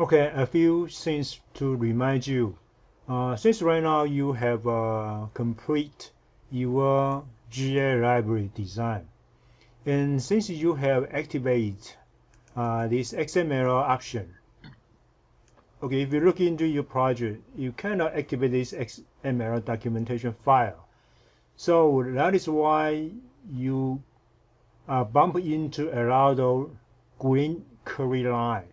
Okay, a few things to remind you. Since right now you have complete your GA library design, and since you have activated this XML option, okay, if you look into your project, you cannot activate this XML documentation file. So that is why you bump into a lot of green curly line.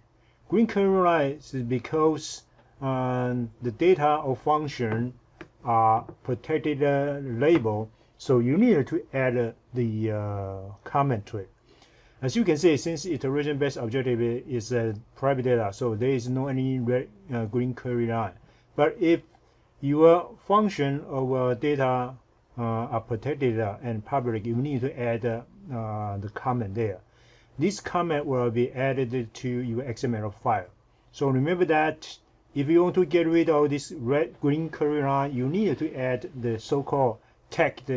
Green curly line is because the data or function are protected label, so you need to add the comment to it. As you can see, since iteration-based objective is private data, so there is no any red, green curly line. But if your function or data are protected and public, you need to add the comment there. This comment will be added to your XML file. So remember that if you want to get rid of this red green curly line, you need to add the so-called tagged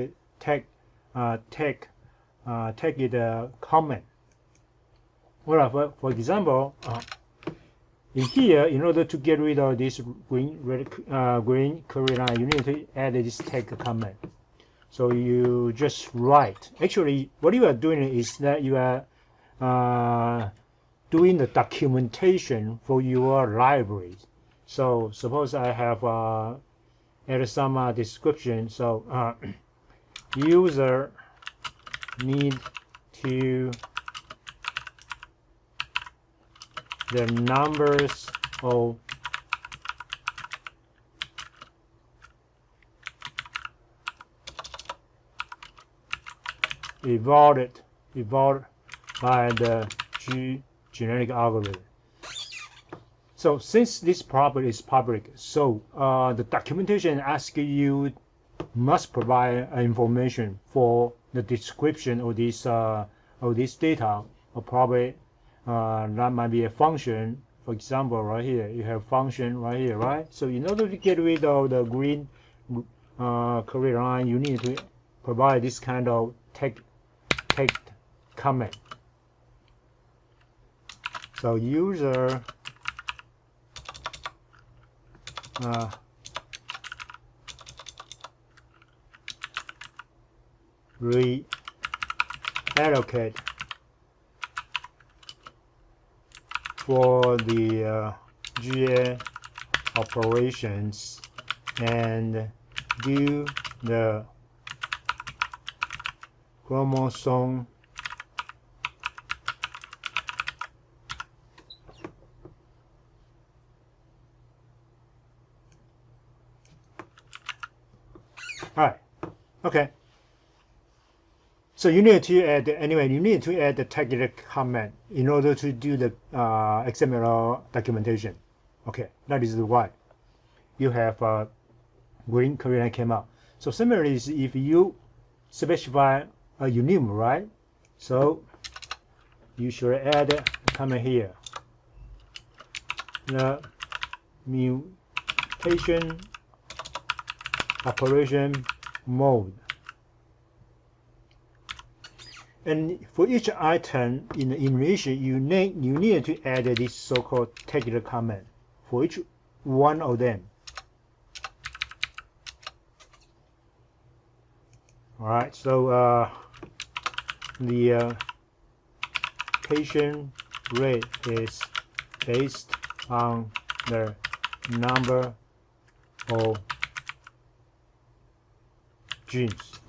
comment. Well, for example, in here, in order to get rid of this green curly line, you need to add this tag comment. So you just write. Actually, what you are doing is that you are doing the documentation for your library. So suppose I have added some description. So user need to the numbers of evolved by the genetic algorithm. So since this property is public, so the documentation asks you must provide information for the description of this data, or probably that might be a function. For example, right here you have function right here, right? So in order to get rid of the green curly line, you need to provide this kind of text comment. So user reallocate for the GA operations and do the chromosome Alright, okay. So you need to add, anyway, you need to add the tagged comment in order to do the XML documentation. Okay, that is why you have green curly line came out. So similarly, if you specify a unique, right? So you should add a comment here. The mutation operation mode. And for each item in the information, you need to add this so-called tagged comment for each one of them. All right, so the mutation rate is based on the number of genes.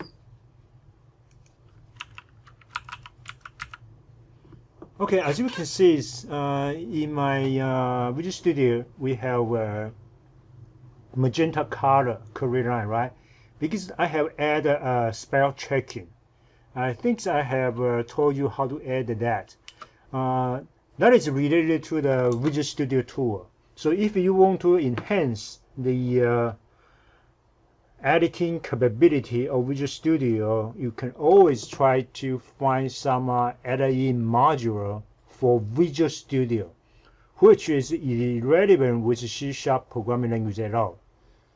Okay, as you can see, in my Visual Studio, we have magenta color curly line, right? Because I have added spell checking. I think I have told you how to add that. That is related to the Visual Studio tool. So if you want to enhance the editing capability of Visual Studio, you can always try to find some add-in module for Visual Studio, which is irrelevant with C# programming language at all.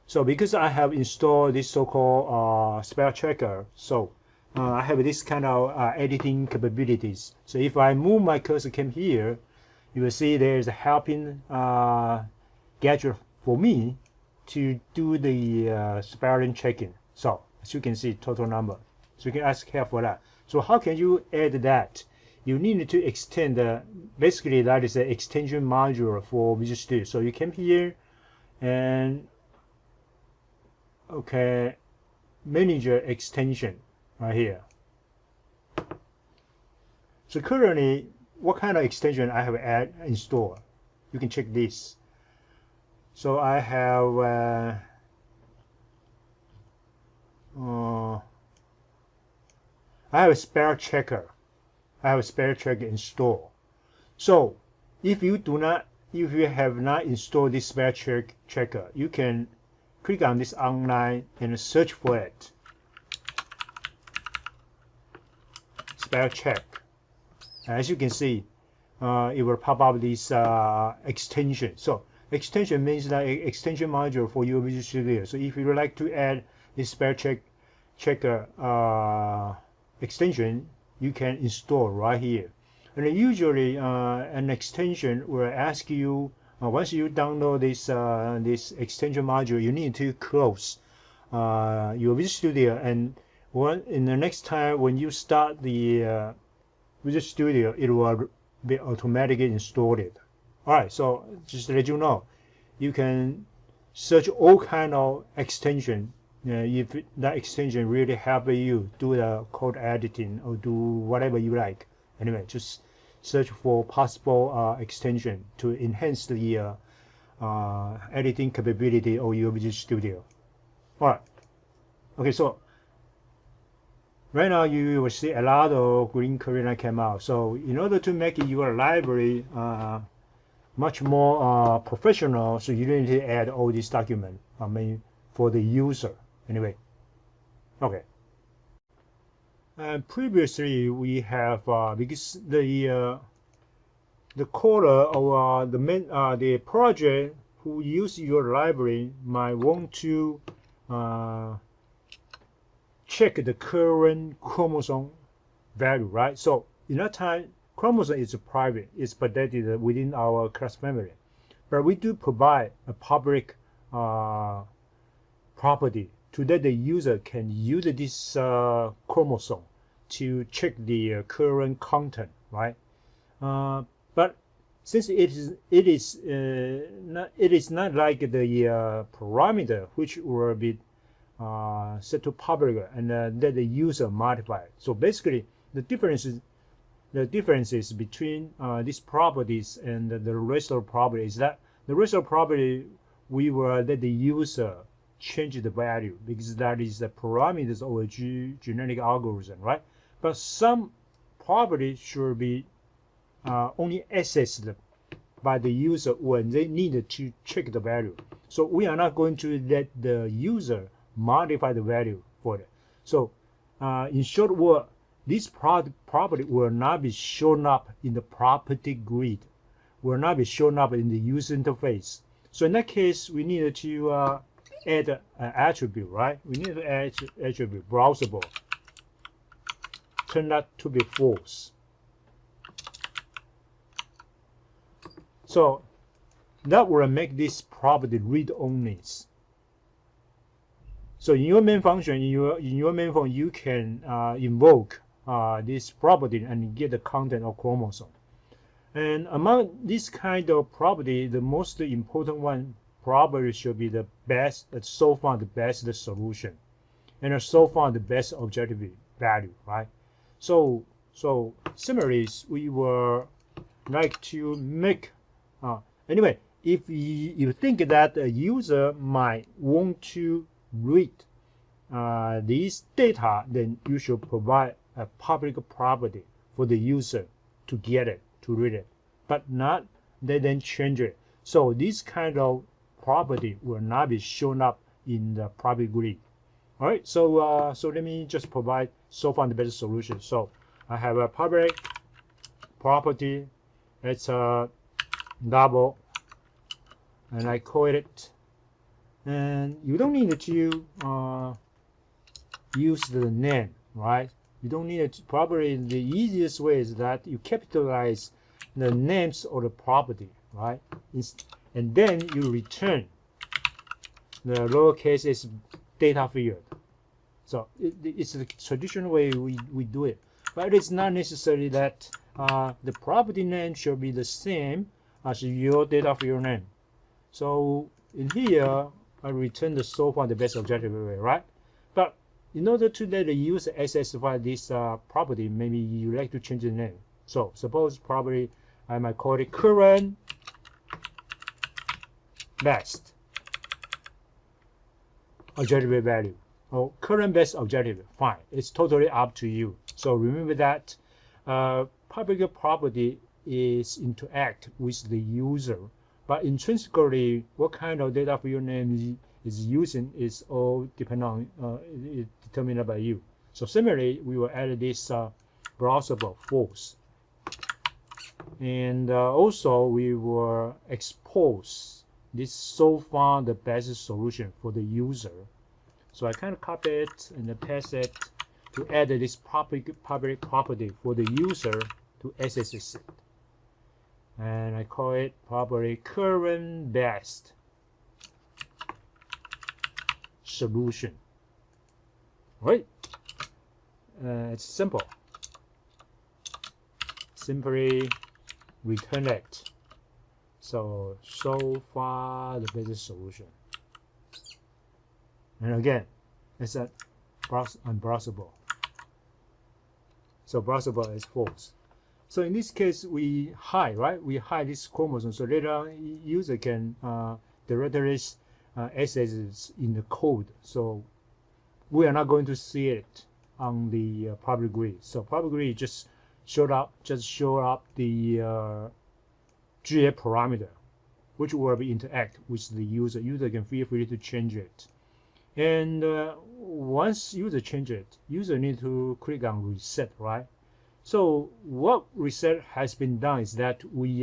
So because I have installed this so-called spell checker, so I have this kind of editing capabilities. So if I move my cursor came here, you will see there's a helping gadget for me to do the spelling checking. So as you can see, total number. So you can ask help for that. So how can you add that? You need to extend basically that is the extension module for Visual Studio. So you come here and okay, manager extension right here. So currently, what kind of extension I have installed? You can check this. So I have a spell checker. I have a spell checker installed. So if you have not installed this spell checker, you can click on this online and search for it. Spell check. As you can see, it will pop up this extension. So extension means that extension module for your Visual Studio. So if you would like to add this spell checker extension, you can install right here. And usually an extension will ask you once you download this extension module, you need to close your Visual Studio, and in the next time when you start the Visual Studio, it will be automatically installed. Alright, so just to let you know, you can search all kind of extension if that extension really help you do the code editing or do whatever you like. Anyway, just search for possible extension to enhance the editing capability of your Visual Studio. Alright, okay, so right now you will see a lot of green current that came out. So in order to make your library much more professional, so you need to add all these documents for the user. Anyway, okay. And previously we have because the coder or the project who use your library might want to check the current chromosome value, right? So in that time, chromosome is private, it's protected within our class family, but we do provide a public property so that the user can use this chromosome to check the current content, right? But since it is not like the parameter which will be set to public and let the user modify it. So basically, the differences between these properties and the rest of the property is that the rest of the property we will let the user change the value because that is the parameters of a genetic algorithm, right? But some properties should be only accessed by the user when they need to check the value. So we are not going to let the user modify the value for it. So in short word, this property will not be shown up in the property grid, will not be shown up in the user interface. So in that case, we need to add an attribute, right? We need to add attribute browsable. Turn that to be false. So that will make this property read-only. So in your main function, in your main function, you can invoke this property and get the content of chromosome. And among this kind of property, the most important one probably should be the best, so far the best solution, and so far the best objective value, right? So similarly, we will like to make anyway. If you think that a user might want to read this data, then you should provide a public property for the user to get it, to read it, but not then change it. So this kind of property will not be shown up in the private grid. All right, so let me just provide so far the best solution. So I have a public property. It's a double, and I call it. And you don't need to use the name, right? You don't need to. Probably the easiest way is that you capitalize the names of the property, right? And then you return the lowercase s data field. So it's the traditional way we do it, but it's not necessary that the property name should be the same as your data field name. So in here, I return the so far the best objective array, right? But in order to let the user accessify this property, maybe you like to change the name. So suppose property, I might call it current best objective value. Oh, current best objective, fine. It's totally up to you. So remember that public property is interact with the user, but intrinsically, what kind of data field name is using is all depend on determined by you. So similarly, we will add this browsable false, and also we will expose this so far the best solution for the user. So I kind of copy it and paste it to add this public property for the user to access it. And I call it probably current best solution. Right? It's simple. Simply return it. So far the best solution. And again, it's a unbrowsable. So browsable is false. So in this case, we hide, right? We hide this chromosome, so later user can directly access in the code. So we are not going to see it on the public GUI. So public GUI just show up the GA parameter, which will be interact with the user. User can feel free to change it. And once user change it, user need to click on reset, right? So what reset has been done is that we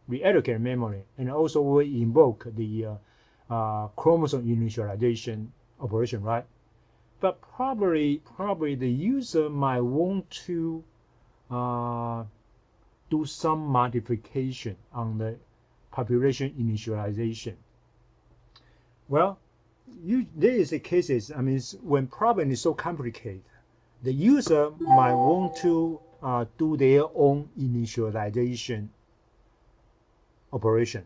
reallocate memory, and also we invoke the chromosome initialization operation, right? But probably the user might want to do some modification on the population initialization. Well, there is a cases. I mean, when problem is so complicated, the user might want to do their own initialization operation.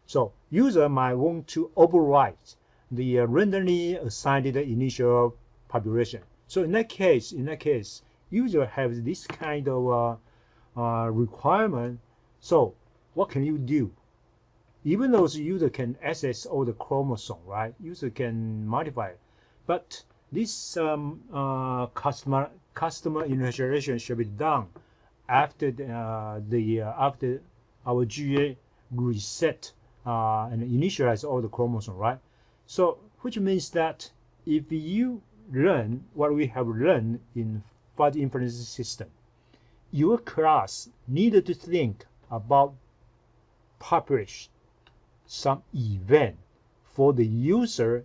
So user might want to overwrite the randomly assigned initial population. So in that case, user has this kind of requirement. So what can you do? Even though the user can access all the chromosome, right? User can modify it, but this customer initialization should be done after after our GA reset and initialize all the chromosome, right? So which means that if you learn what we have learned in fuzzy inference system, your class needed to think about publish some event for the user.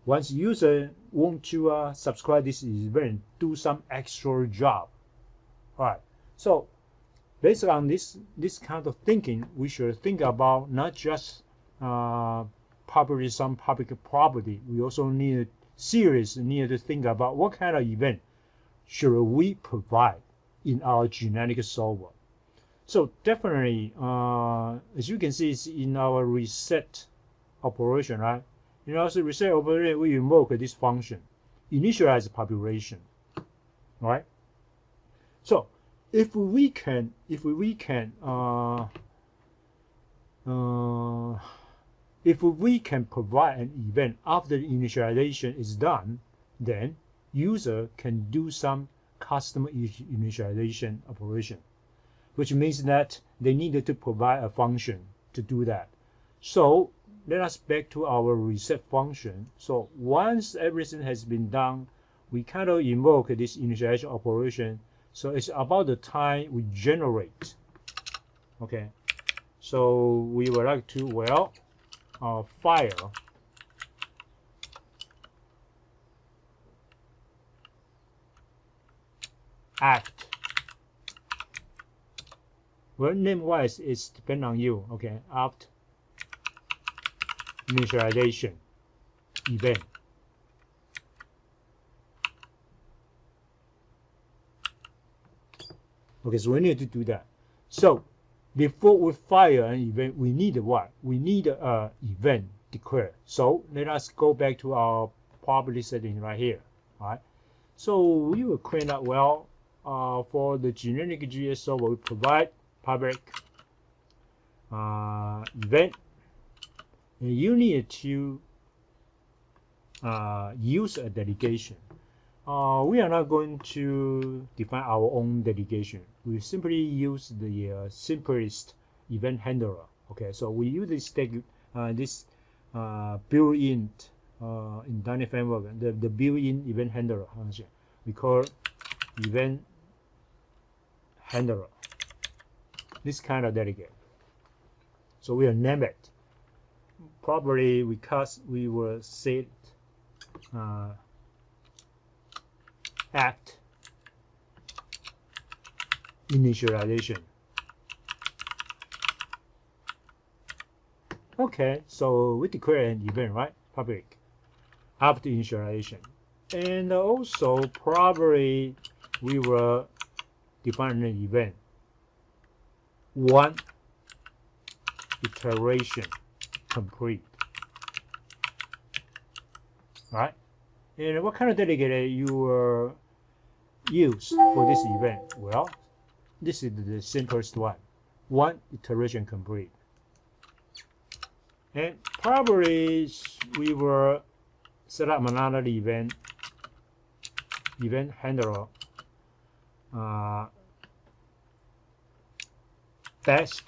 Once user want to subscribe this event, do some extra job. All right. So based on this kind of thinking, we should think about not just publish some public property. We also need to think about what kind of event should we provide in our genetic solver. So definitely, as you can see, it's in our reset operation, right? In our reset operation, we invoke this function, initialize population, right? So if we can provide an event after the initialization is done, then user can do some custom initialization operation, which means that they needed to provide a function to do that. So let us back to our reset function. So once everything has been done, we kind of invoke this initialization operation. So it's about the time we generate. Okay. So we would like to, well, file act Well, name-wise, it's depend on you. Okay, after initialization event. Okay, so we need to do that. So before we fire an event, we need what? We need an event declare. So let us go back to our property setting right here. All right. So we will clean up well for the generic GSO. We provide public event. And you need to use a delegation. We are not going to define our own delegation. We simply use the simplest event handler. Okay, so we use this built-in in Dynamic framework, the built-in event handler. We call event handler. This kind of delegate. So we will name it. Probably because we will set act initialization. Okay, so we declare an event, right? Public after initialization. And also probably we will define an event. One iteration complete. Right? And what kind of delegate you will use for this event? Well, this is the simplest one. One iteration complete. And probably we will set up another event handler best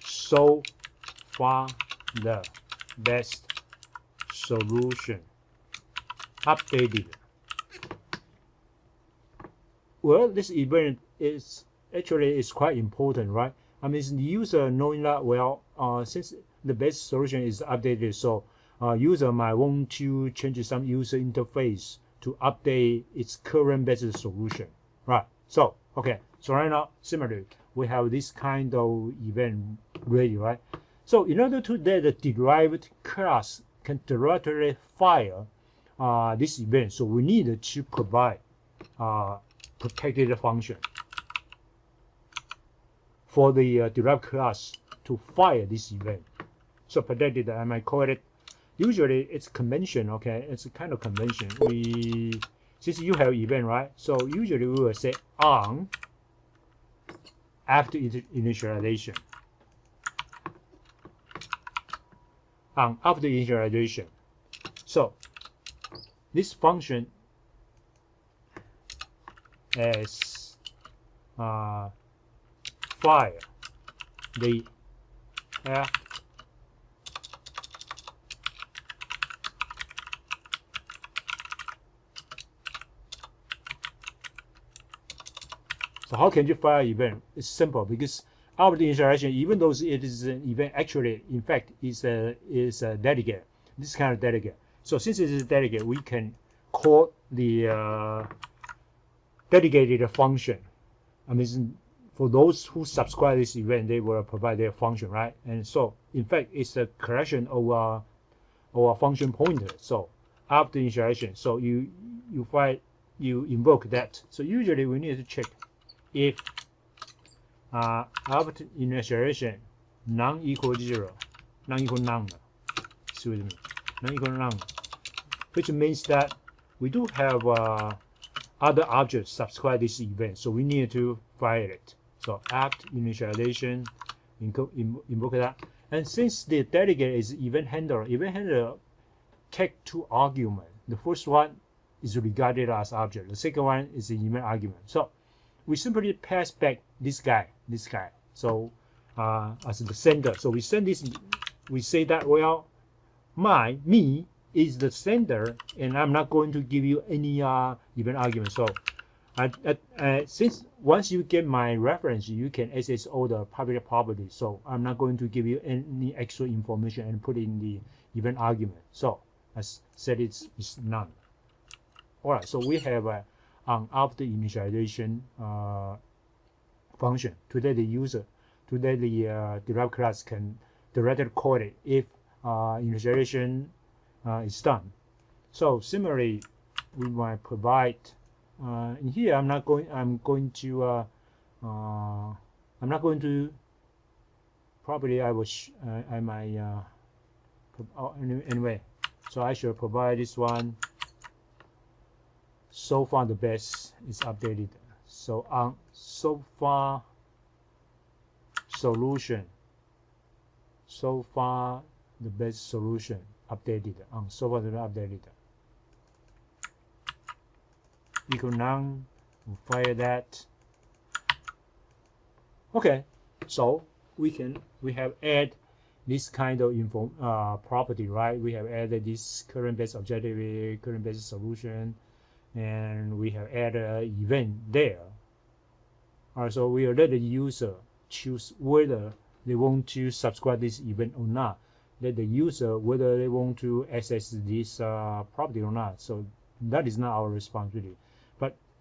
so far the best solution updated. Well, this event is actually quite important, right? I mean, the user knowing that well, since the best solution is updated, so user might want to change some user interface to update its current best solution, right? So, okay, so right now, similarly, we have this kind of event ready, right? So in order to that the derived class can directly fire this event, so we need to provide protected function for the derived class to fire this event. So protected, I might call it. Usually it's convention, okay? It's a kind of convention. Since you have event, right? So usually we will say on after initialization. On after initialization. So this function is fire the act So how can you fire an event? It's simple because after the initialization, even though it is an event, actually, in fact, is a delegate. This kind of delegate. So since it is a delegate, we can call the delegated function. I mean, for those who subscribe this event, they will provide their function, right? And so, in fact, it's a collection of a function pointer. So after initialization, so you invoke that. So usually we need to check if after initialization none equal 0, none equal none. Excuse me, none equal none, which means that we do have other objects subscribe this event, so we need to fire it. So after initialization, invoke that. And since the delegate is event handler take two arguments. The first one is regarded as object. The second one is the event argument. So we simply pass back this guy. So as the sender. So we send this. We say that well, me is the sender, and I'm not going to give you any event argument. So since once you get my reference, you can access all the public properties. So I'm not going to give you any extra information and put in the event argument. So as said, it's none. All right. So we have on after initialization function to let the user, to let the derived class can directly call it if initialization is done. So similarly, we might provide in here. I'm not going to. Probably I was. I might. Anyway, so I should provide this one. So far the best is updated. So on so far solution. So far the best solution updated on so far the updated. Equal none. We'll fire that. Okay, so we have add this kind of info property, right? We have added this current best objective, current best solution, and we have added an event there. Alright, so we will let the user choose whether they want to subscribe this event or not. Let the user whether they want to access this property or not. So that is not our responsibility.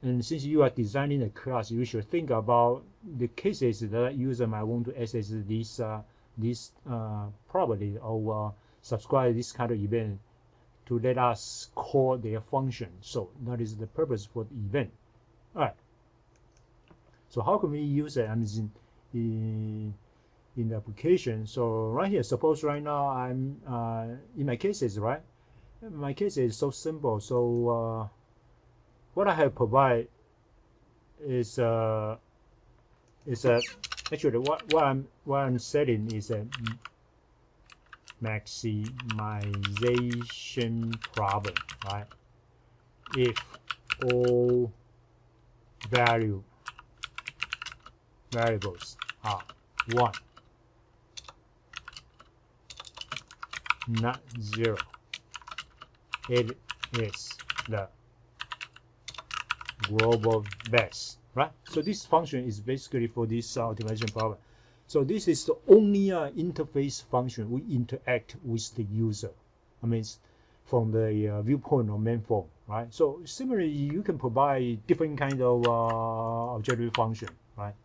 And since you are designing a class, you should think about the cases that user might want to access this property or subscribe this kind of event to let us call their function. So that is the purpose for the event. All right. So how can we use it? I mean, in the application. So right here, suppose right now I'm in my cases, right? My case is so simple. So what I have provided is actually what I'm setting is a maximization problem, right? If all variables are 1, not 0, it is the global best, right? So this function is basically for this optimization problem. So this is the only interface function we interact with the user. I mean, from the viewpoint of main form, right? So similarly, you can provide different kind of objective function, right?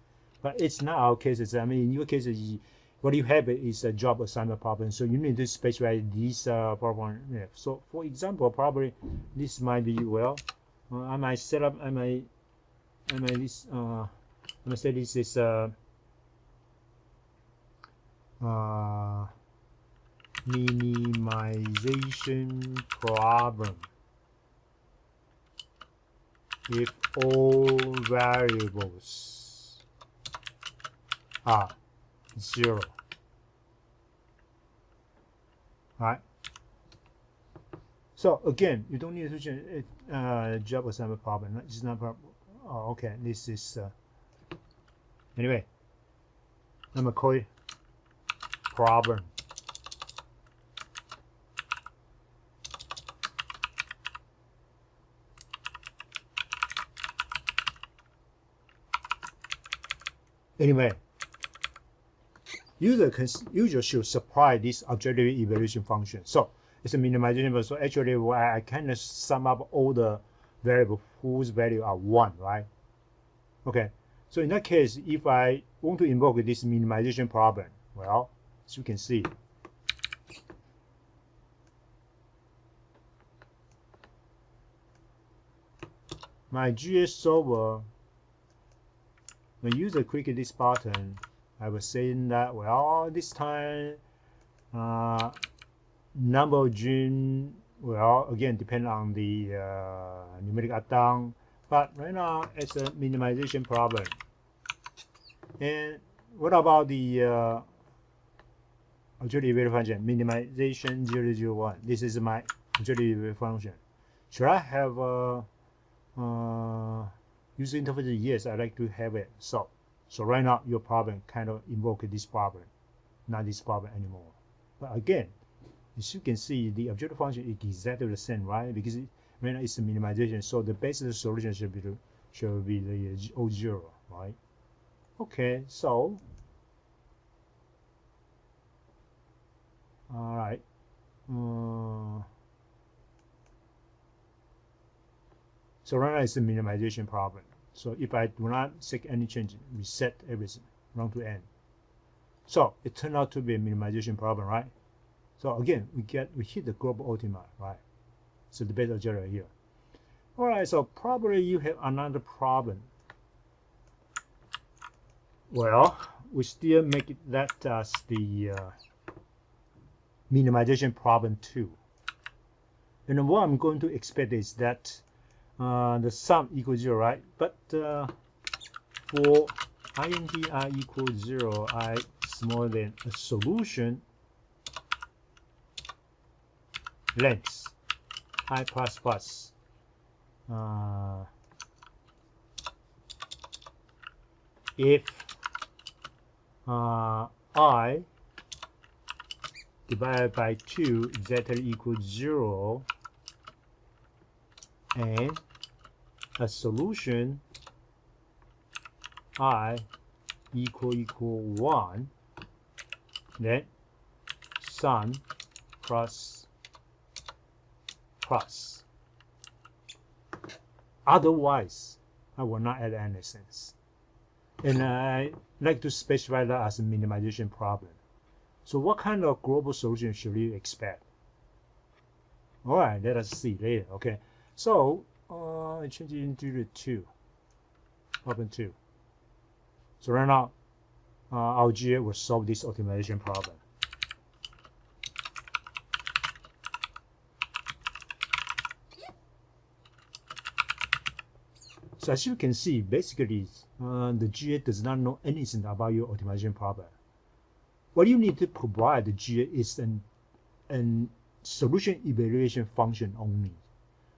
But it's not our cases. I mean, in your cases, what you have is a job assignment problem. So you need to specify this problem. Yeah. So for example, probably this might be I might set up. I might say this is minimization problem if all variables are 0. Right. So again, you don't need to change it. Job assignment problem. It's not problem. Oh, okay. This is anyway. I'm gonna call it problem. Anyway, user should supply this objective evaluation function. So it's a minimization. So actually, I kind of sum up all the variables whose value are 1, right? Okay. So in that case, if I want to invoke this minimization problem, well, as you can see, my GS solver, when user click this button, I was saying that, well, this time number of gene, well, again, depend on the numeric up-down, but right now it's a minimization problem. And what about the objective evaluation function, minimization 001? This is my objective evaluation function. Should I have a user interface? Yes, I like to have it. So right now your problem kind of invoke this problem, not this problem anymore. But again, as you can see, the objective function is exactly the same, right? Because right now it's a minimization, so the basic solution should be the O0, right? Okay, so all right. So right now it's a minimization problem. So if I do not seek any change, reset everything, run to end. So it turned out to be a minimization problem, right? So again, we hit the global optima, right? So the beta algebra here. All right, so probably you have another problem. Well, we still make it that as the minimization problem too. And what I'm going to expect is that the sum equals 0, right? But for int I equals 0, I smaller than a solution length I plus plus if I divided by 2 exactly equals 0 and a solution I equal 1, then sum plus plus. Otherwise, I will not add any sense. And I like to specify that as a minimization problem. So what kind of global solution should you expect? All right, let us see later. Okay, so I change it into the 2, problem 2. So right now, our GA will solve this optimization problem. So as you can see, basically, the GA does not know anything about your optimization problem. What you need to provide the GA is an solution evaluation function only.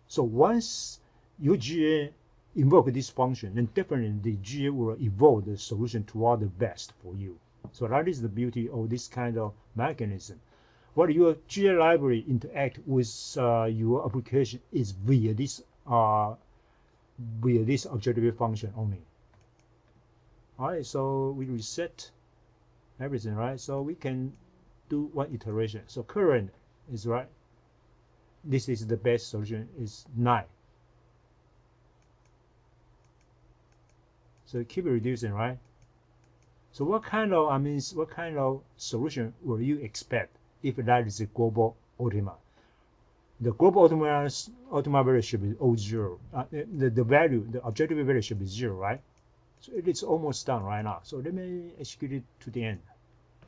So once your GA invoke this function, then definitely the GA will evolve the solution toward the best for you. So that is the beauty of this kind of mechanism. What your GA library interact with your application is via this objective function only. All right, so we reset everything, right? So we can do one iteration. So current is right. This is the best solution is 9. So keep reducing, right? So what kind of solution will you expect if that is a global optima? The global optima value should be 0. The objective value should be 0, right? So it is almost done right now. So let me execute it to the end.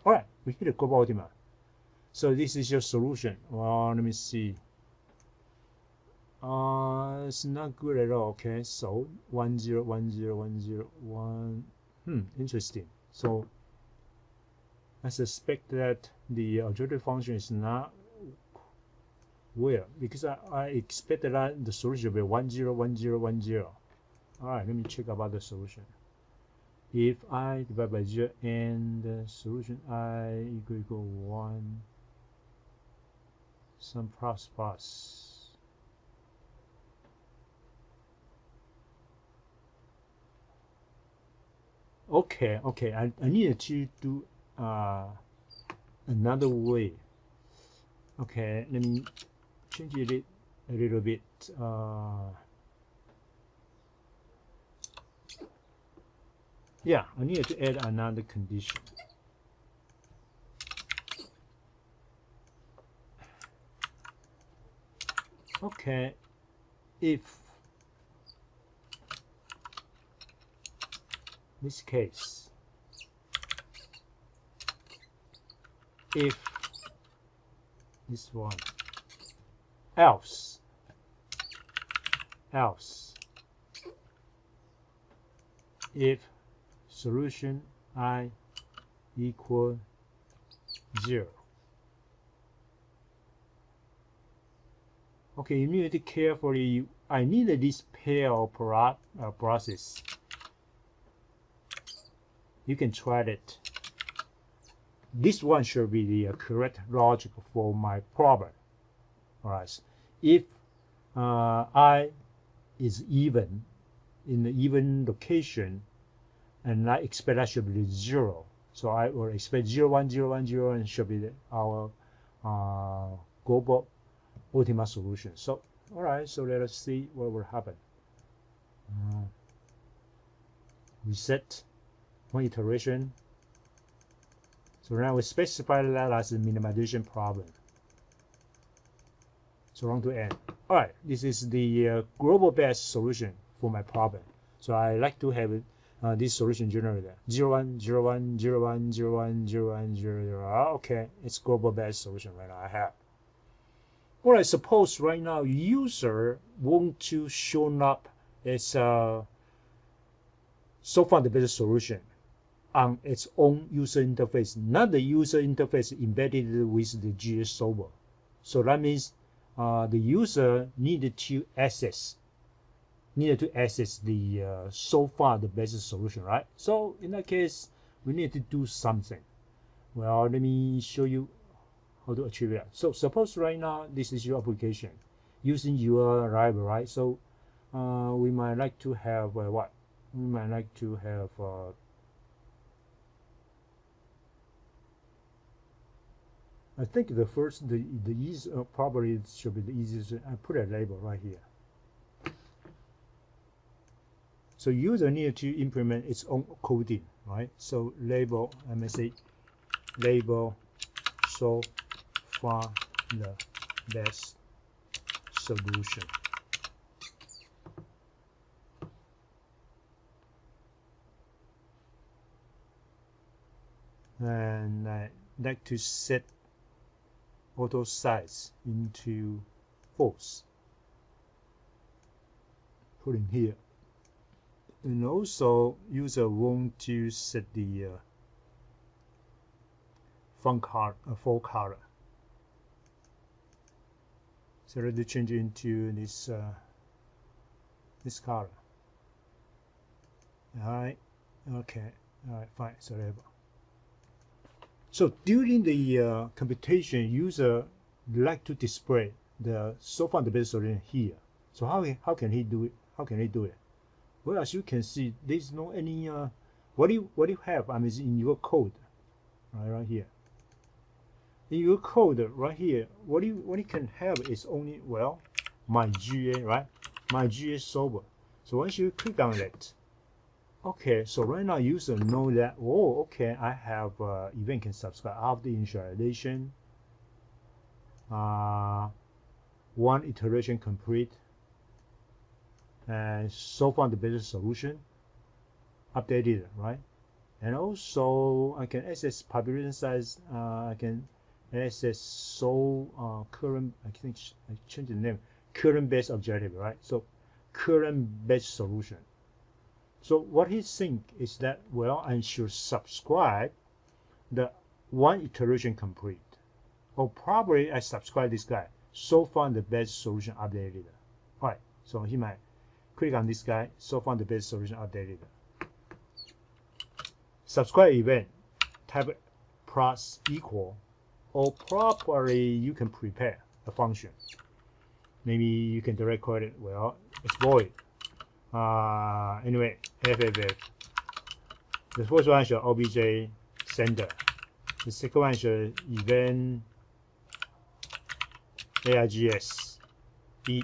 All right, we hit the global optima. So this is your solution. Well, let me see. It's not good at all. Okay, so 1 0 1 0 1 0 1. Interesting. So I suspect that the objective function is not where, because I expected that the solution will be 1 0 1 0 1 0. All right, let me check about the solution. If I divide by 0 and the solution I equal 1, some plus plus. Okay, I needed to do another way. Okay, let me change it a little bit. Yeah, I needed to add another condition. Okay, if this case, if this one, else if solution I equal 0. Okay, you need to carefully. I need this pair of process. You can try it. This one should be the correct logic for my problem. All right. If I is even in the even location, and I expect that should be 0. So I will expect 0 1 0 1 0 and should be our global optimal solution. So all right, so let us see what will happen. reset, one iteration. So now we specify that as a minimization problem. So run to end. All right, this is the global best solution for my problem. So I like to have this solution generator 01 01 01 01 01 00. Okay, it's global best solution right now I have. All right, suppose right now user want to show up as so far the best solution on its own user interface, not the user interface embedded with the GS solver. So that means the user needed to access the so far the best solution, right? So in that case, we need to do something. Well, let me show you how to achieve that. So suppose right now this is your application using your library, right? So we might like to have what? We might like to have I think the first, the easy, probably should be the easiest. I put a label right here. So user need to implement its own coding, right? So label, let me say, label so far the best solution. And I like to set auto size into false. Put in here. And also user want to set the font color, full color. So let's change it into this this color. All right. Okay. All right. Fine. So label. So during the computation, user like to display the so far the best solution here. So how can he do it? How can he do it? Well, as you can see, there's no any what do you have? I mean, in your code, right here. In your code right here, what you can have is only, well, my GA, right? My GA solver. So once you click on it, okay, so right now user know that, oh, okay, I have event can subscribe after initialization, one iteration complete, and so far the best solution updated, right? And also I can access population size, I can access current, I think I changed the name, current best objective, right? So current best solution. So what he think is that, well, I should subscribe the one iteration complete. Or probably I subscribe this guy. So far the best solution updated. All right, so he might click on this guy. So far the best solution updated. Subscribe event type plus equal, or properly you can prepare a function. Maybe you can direct code it. Well, it's void. Anyway, FFF. The first one should obj sender. The second one should event ARGS E.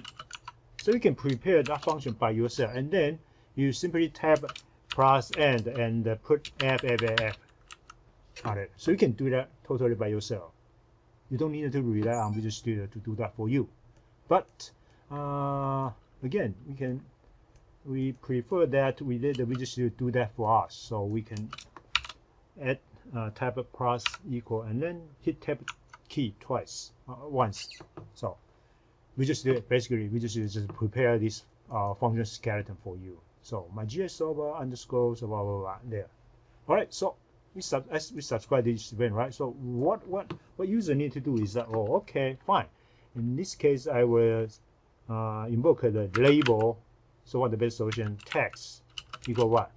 So you can prepare that function by yourself, and then you simply type plus end and put FFF on it. So you can do that totally by yourself. You don't need to rely on Visual Studio to do that for you. But again, we prefer that we let the Visual Studio do that for us, so we can add type of plus equal and then hit tab key twice, once. So Visual Studio basically just prepare this function skeleton for you. So my GS solver underscore so blah blah blah there. All right, so we subscribe this event, right? So what user need to do is that, oh, okay, fine. In this case, I will invoke the label. So what the best solution text equal what?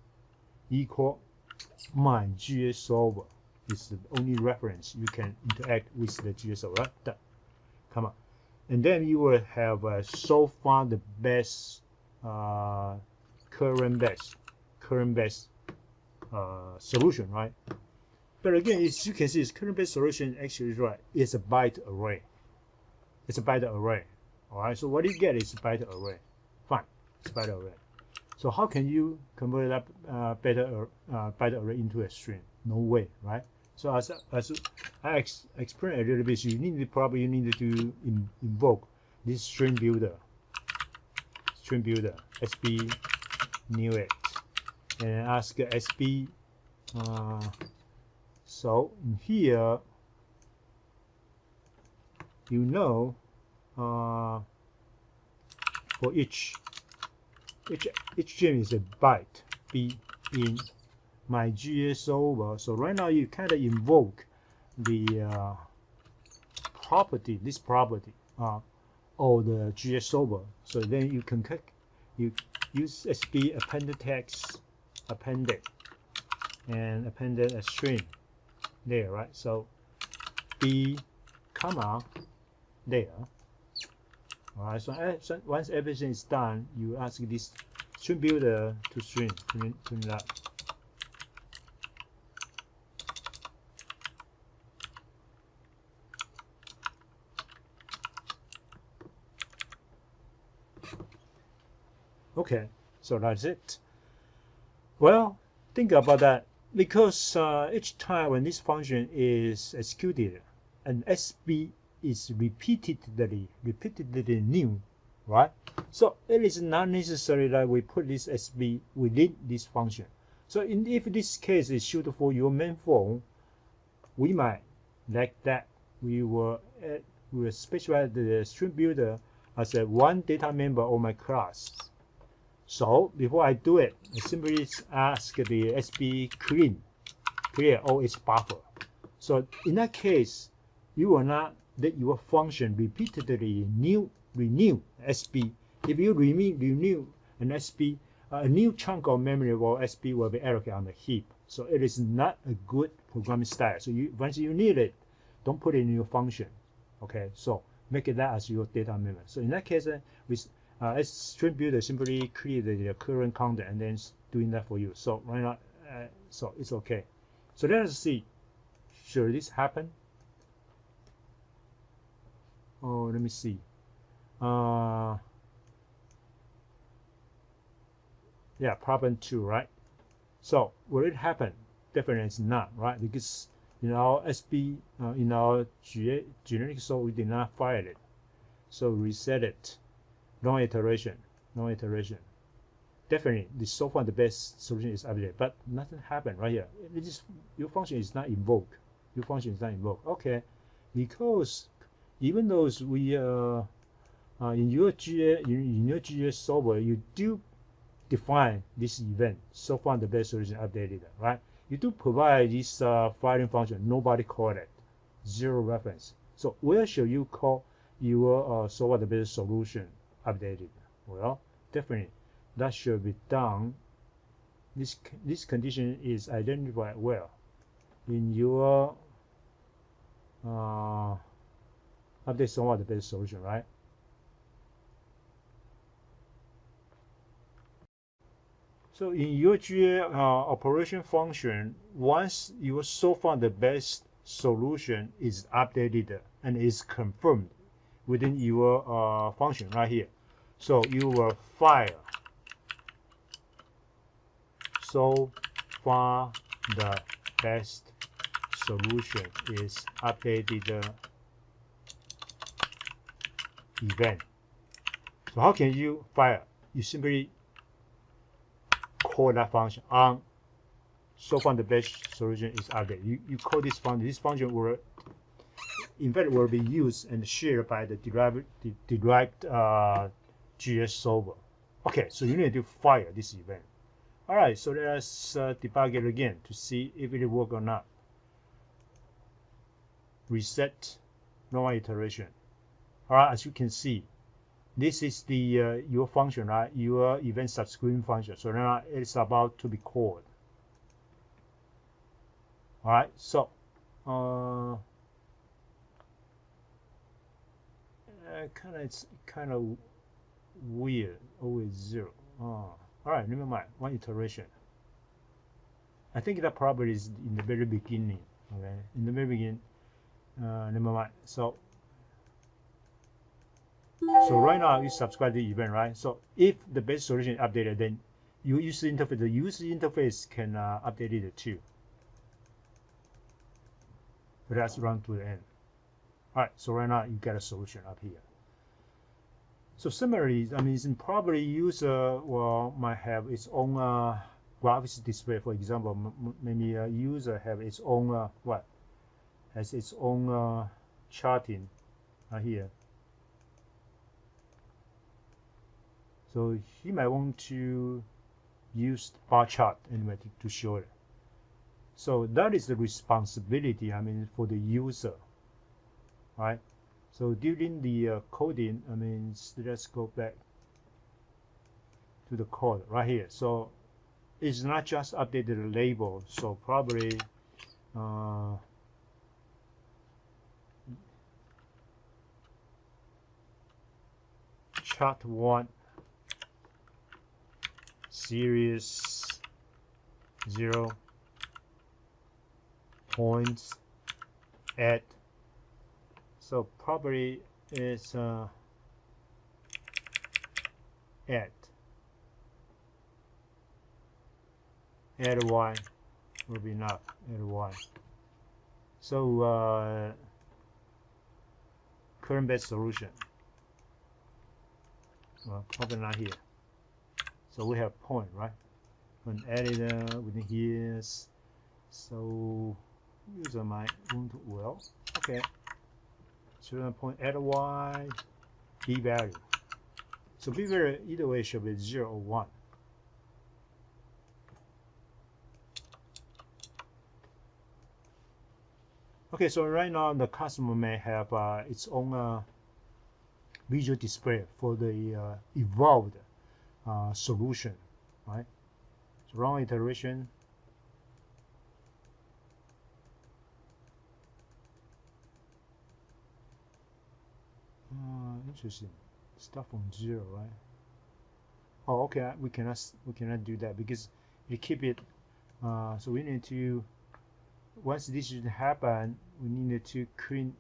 Equal my GS solver. This is the only reference you can interact with the GS solver. Right? Come on, and then you will have so far the best current best solution, right? But again, as you can see, this current best solution actually is right. It's a byte array. It's a byte array. All right. So what you get is a byte array. Fine. It's byte array. So how can you convert that byte array into a string? No way, right? So as I explained a little bit, you need to invoke this string builder SB new it, and ask SB. So in here, for each gem is a byte be in my GA solver. So right now you kind of invoke the this property or the GA solver. So then you can use SB appended text appended a string there, right? So B comma there. All right. So once everything is done, you ask this string builder to string that. Okay, so that's it. Well, think about that, because each time when this function is executed, an SB is repeatedly new, right? So it is not necessary that we put this SB within this function. So if this case is suitable for your main phone, we might like that. We will specify the string builder as a one data member of my class. So before I do it, I simply ask the SB clear all its buffer. So in that case, you will not let your function repeatedly renew SB. If you renew an SB, a new chunk of memory of SB will be allocated on the heap. So it is not a good programming style. So once you need it, don't put it in your function. Okay, so make it that as your data member. So in that case, string builder simply create the current content and then doing that for you. So right now, so it's okay. So let us see. Should this happen? Oh, let me see. Yeah, problem 2, right? So will it happen? Definitely it's not, right? Because in our SB, in our generic source, we did not file it. So reset it. No iteration. Definitely, so far the best solution is updated, but nothing happened right here. Your function is not invoked. Okay, because even though we in your GA solver, you do define this event. So far the best solution updated, right? You do provide this filing function. Nobody called it. Zero reference. So where should you call your so far the best solution updated? Well, definitely that should be done. This condition is identified well in your update so far the best solution, right? So in your GA operation function, once your so far the best solution is updated and is confirmed within your function right here, so you will file so far the best solution is updated event. So how can you file? You simply call that function on so far the best solution is updated. You call this function. This function will, in fact, will be used and shared by the derived GS solver. Okay, so you need to fire this event. All right, so let us debug it again to see if it works or not. Reset, no iteration. All right, as you can see, this is the your function, right? Your event subscription function. So now it's about to be called. All right, so it's kind of weird. Always 0. All right, never mind. One iteration. I think that probably is in the very beginning. Okay, in the very beginning. Never mind. So right now you subscribe the event, right? So if the base solution is updated, then your user interface, the user interface can update it too. But let's run to the end. All right, so right now you get a solution up here. So similarly, I mean, probably user might have its own graphics display. For example, maybe a user have its own has its own charting here. So he might want to use bar chart anyway to show it. So that is the responsibility, I mean, for the user, right? So during the coding, I mean, let's go back to the code right here. So it's not just update the label. So probably chart 1 series 0 points add. So probably it's add y will be enough. Add y. So current best solution. Well, probably not here. So we have point, right? An editor within here. So user might want to, well, okay. So point add y, b value. So b value either way should be 0 or 1. Okay, so right now the customer may have its own visual display for the evolved solution, right? So run iteration. Interesting. Start from 0, right? Oh, okay. We cannot do that because you keep it. So we need to. Once this should happen, we need to clean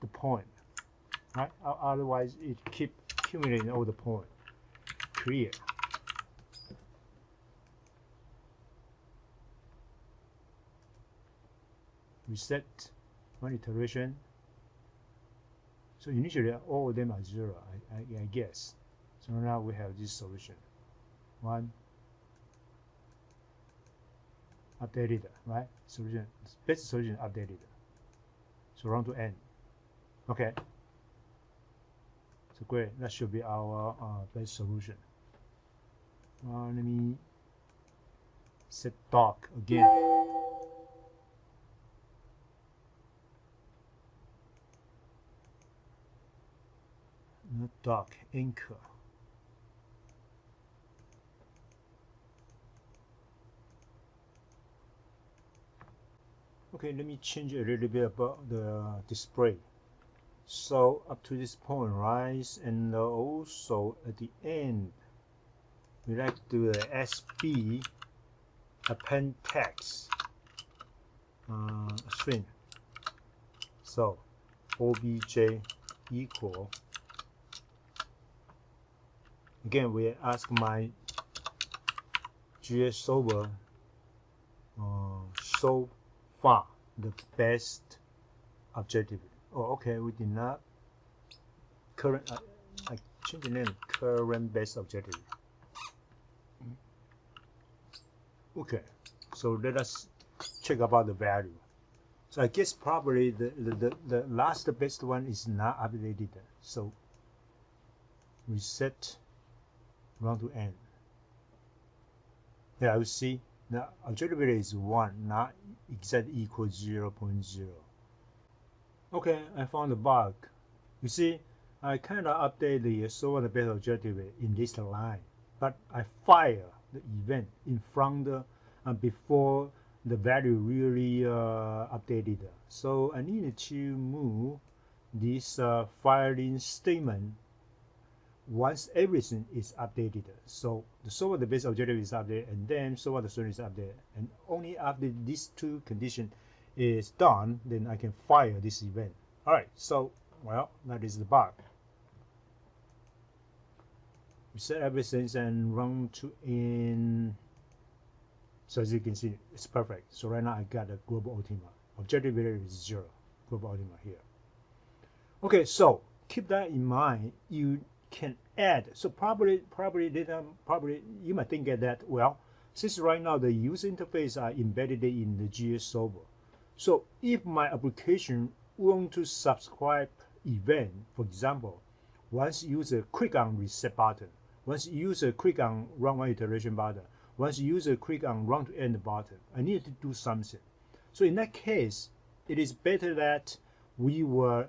the point, right? Otherwise, it keep accumulating all the point. Clear. Reset one iteration. So initially, all of them are 0, I guess. So now we have this solution. 1 updated, right? Solution, best solution updated. So run to end. Okay. So great. That should be our best solution. Let me set dock again. Not dock, anchor. Okay, let me change a little bit about the display. So up to this point, right? And also at the end, we like to do the SB append text string. So obj equal. Again, we ask my GS solver so far the best objective. Oh, okay, we did not current. I changed the name. Current best objective. Okay, so let us check about the value. So I guess probably the last best one is not updated. So reset, run to end. Yeah, I will see the objectivity is 1, not exactly equal 0.0. Okay, I found the bug. You see, I kind of update the solve the best objective in this line, but I fire the event in front before the value really updated. So I needed to move this firing statement once everything is updated. So the solve the best objective is updated, and then solve the solution is updated. And only after these two conditions is done, then I can fire this event. All right, so well, that is the bug. reset everything and run to in. So as you can see, it's perfect. So right now I got a global optima. Objective value is 0. Global optima here. Okay, so keep that in mind. You can add. So probably you might think that, well, since right now the user interface are embedded in the GA solver. So if my application want to subscribe event, for example, once user click on reset button, once user click on run one iteration button, once user click on run to end button, I need to do something. So in that case, it is better that we will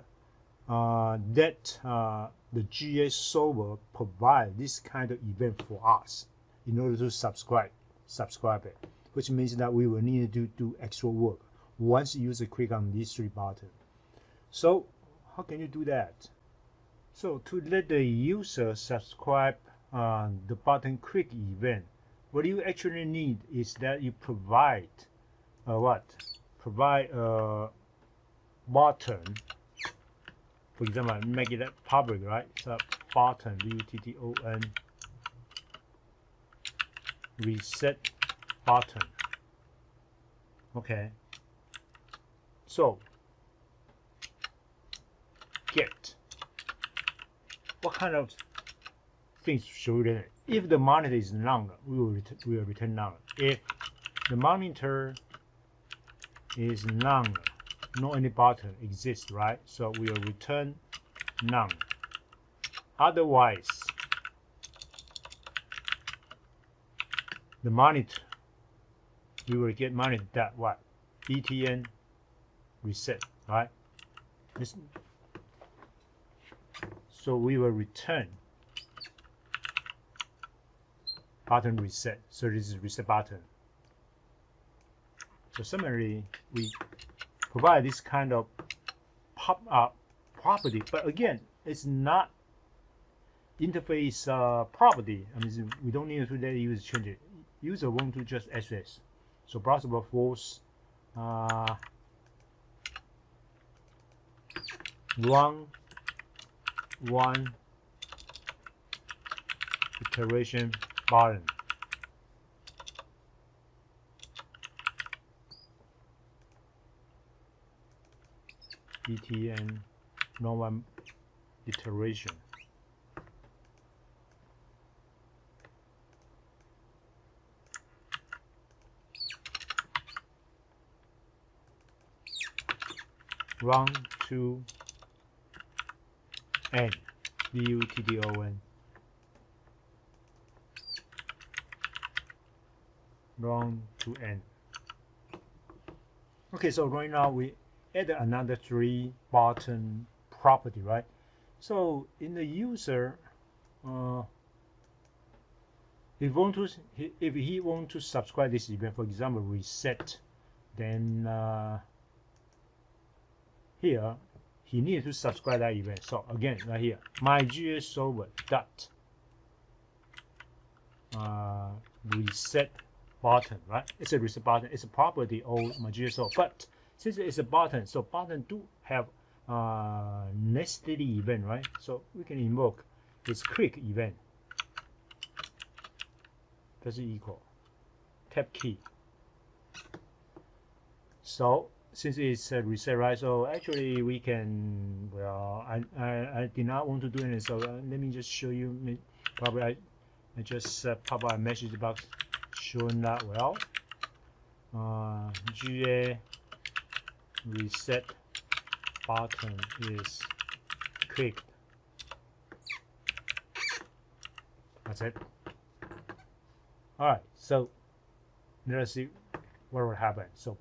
the GA solver provide this kind of event for us in order to subscribe it, which means that we will need to do extra work once user click on these 3 buttons. So how can you do that? So to let the user subscribe the button click event, what you actually need is that you provide provide a button. For example, make it public, right? So button, button, reset button. Okay. So get. What kind of things should we return? If the monitor is none, we will return none. If the monitor is none, no any button exists, right? So we will return none. Otherwise, the monitor, we will get monitor that what? btn reset, right? So we will return button reset. So this is reset button. So similarly, we provide this kind of pop-up property, but again, it's not interface property. I mean, we don't need to let the user change it. User want to just access. So browser force run one iteration button. btn no one iteration. Run to end. button. Run to end. Okay, so right now we add another 3 button property, right? So in the user, if he want to subscribe this event, for example, reset, then here he needs to subscribe that event. So again, right here, my GA solver dot reset button, right? It's a reset button. It's a property of my GA solver, but since it's a button, so button do have nested event, right? So we can invoke this click event. Does it equal tab key? So since it's a reset, right? So actually we can, well, I did not want to do anything, so let me just show you. Probably I just pop out a message box showing that, well, GA reset button is clicked. That's it. Alright, so let's see what will happen. So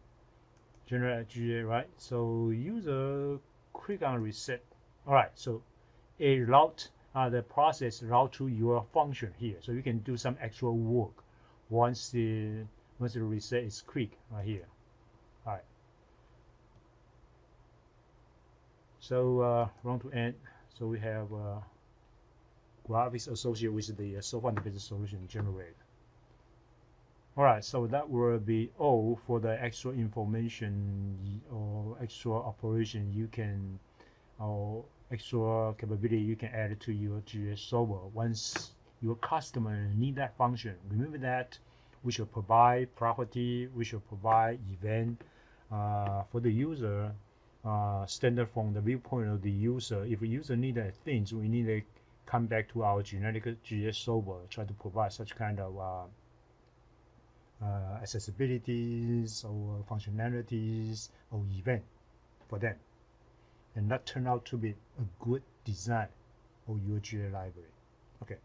generate GA, right? So user click on reset. Alright, so a route the process route to your function here. So you can do some extra work once the reset is clicked right here. Alright. So run to end. So we have graphics associated with the software business solution generated. Alright, so that will be all for the extra information or extra operation you can, or extra capability you can add to your GA solver once your customer need that function. Remember that we should provide property, we should provide event for the user, standard from the viewpoint of the user. If the user need things, we need to come back to our generic GS solver, try to provide such kind of accessibilities or functionalities or event for them. And that turned out to be a good design of your GA library. Okay.